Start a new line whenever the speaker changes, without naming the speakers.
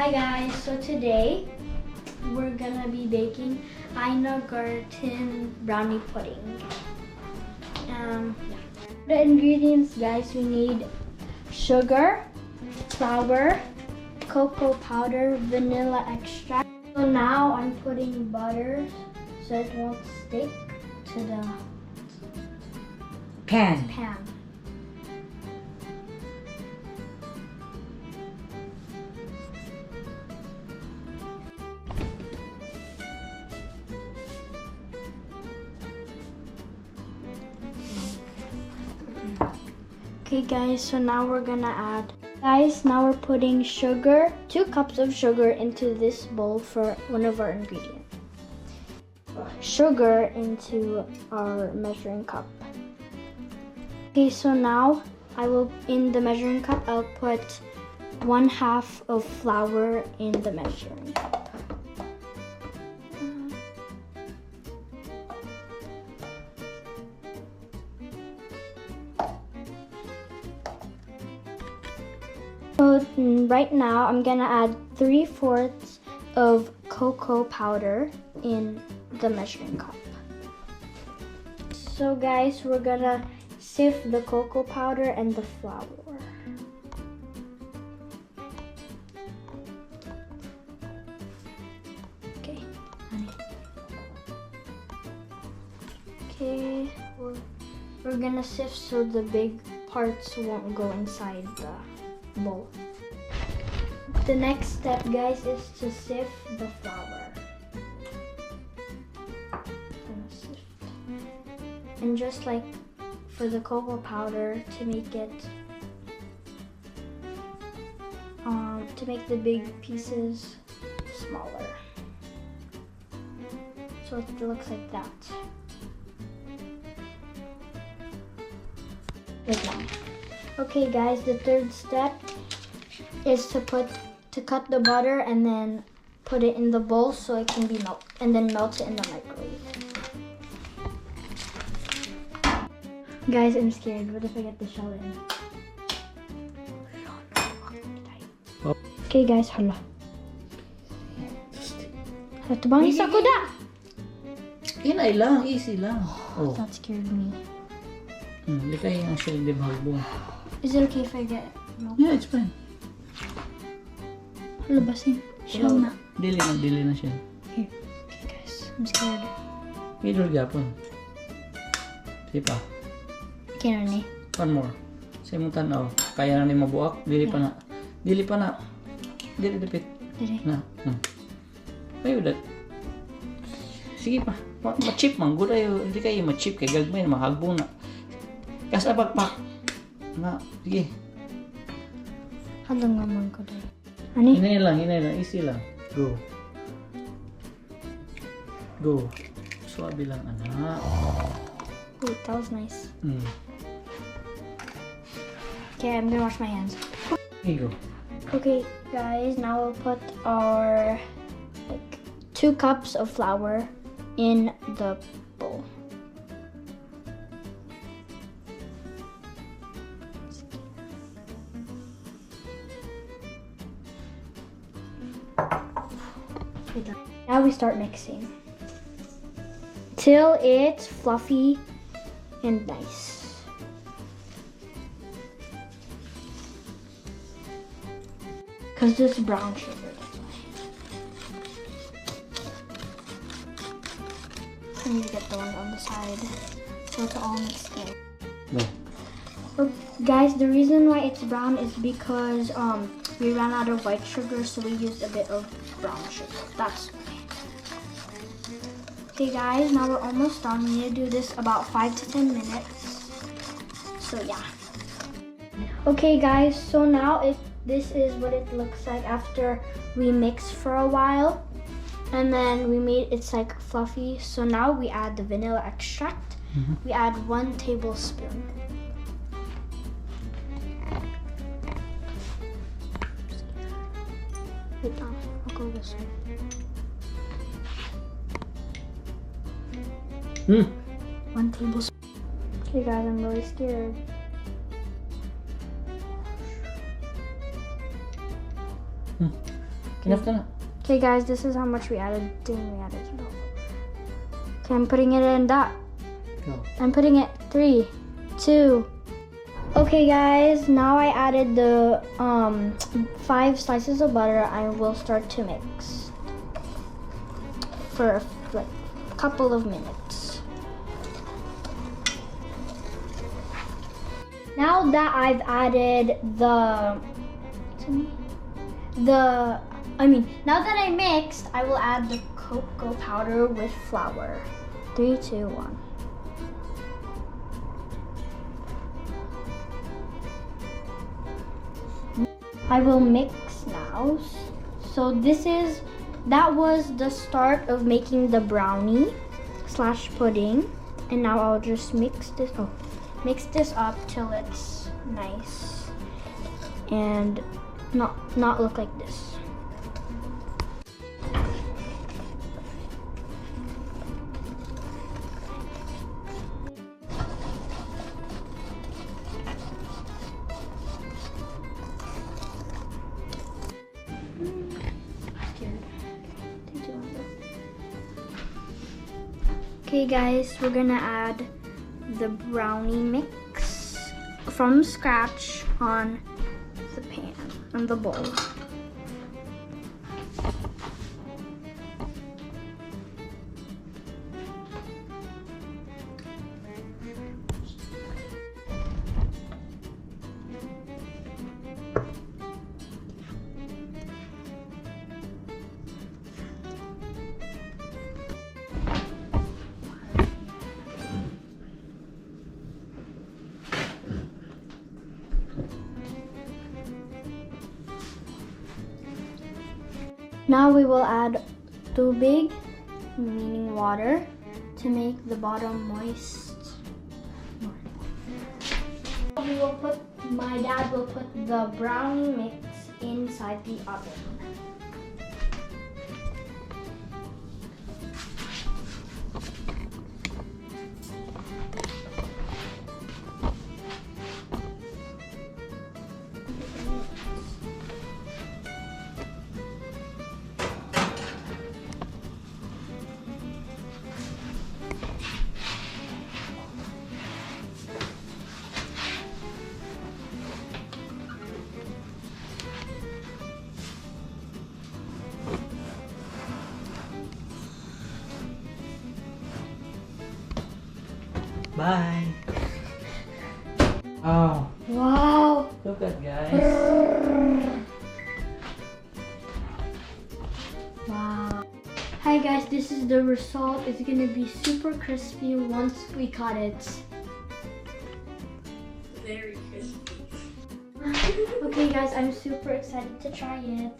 Hi guys, so today we're gonna be baking Garten Brownie pudding. The ingredients, guys, we need sugar, flour, cocoa powder, vanilla extract. So now I'm putting butter so it won't stick to the pan. Okay guys, so now we're gonna add, now we're putting sugar, 2 cups of sugar into this bowl for one of our ingredients. Sugar into our measuring cup. Okay, so now in the measuring cup, I'll put 1/2 of flour in the measuring cup. So right now, I'm gonna add 3/4 of cocoa powder in the measuring cup. So guys, we're gonna sift the cocoa powder and the flour. Okay, honey. Okay, we're gonna sift so the big parts won't go inside the bowl. The next step, guys, is to sift the flour. And just like for the cocoa powder, to make the big pieces smaller. So it looks like that. Okay guys, the third step is to cut the butter and then put it in the bowl so it can be melted, and then melt it in the microwave. Guys, I'm scared. What if I get the shell in? Okay guys, hala. Ito bang isa ko da?
Inay lang, easy lang.
Oh. That scared me.
Hindi kayo ang shell de bahagbong.
Is it okay if I get milk?
Yeah, it's fine.
Labasin. Shell na.
Dili na siya.
Here. Okay guys, I'm scared.
Idol gapon. Sige pa.
Okay na ni.
One more. Sa imong tanaw. Kaya na ni mabuak. Dili pa na. Dili dipit.
Dili.
Na. Ayo dat. Sige pa. Ma-chip man. Good ayo. Hindi kayo ma-chip. Kaya gagmay na mahagbong na. Kasa bakpak. Na. Sige.
Halang naman ko dahil. Ani?
Hinay lang. Easy lang. Go. Suabi lang, anak.
Wait, that was nice.
Mm.
Okay, I'm gonna wash my hands.
Here you go.
Okay, guys, now we'll put our 2 cups of flour in the bowl. Now we start mixing till it's fluffy and nice. Because this is brown sugar. I need to get the one on the side so it's all mixed in.
No.
But guys, the reason why it's brown is because we ran out of white sugar, so we used a bit of brown sugar. That's why. Okay guys, now we're almost done. We need to do this about 5 to 10 minutes. So yeah. Okay guys, so now this is what it looks like after we mix for a while. And then it's like fluffy. So now we add the vanilla extract. We add 1 tablespoon. Wait, I'll go this way. 1 tablespoon. Okay guys, I'm really scared.
Enough na.
Okay, guys, this is how much we added. Dang, we added it all. Okay, I'm putting it in that.
Go.
I'm putting it 3, 2. Okay, guys, now I added the 5 slices of butter. I will start to mix for like a couple of minutes. Now that I've added now that I mixed, I will add the cocoa powder with flour. 3, 2, 1. I will mix now. So that was the start of making the brownie / pudding. And now I'll just mix this up till it's nice and not look like this. Okay guys, we're gonna add the brownie mix from scratch on the pan, on the bowl. Now we will add tubig, meaning water, to make the bottom moist. My dad will put the brownie mix inside the oven.
Bye. Oh,
Wow!
look at guys.
Wow. Hi guys, this is the result. It's gonna be super crispy once we cut it.
Very crispy.
Okay guys, I'm super excited to try it.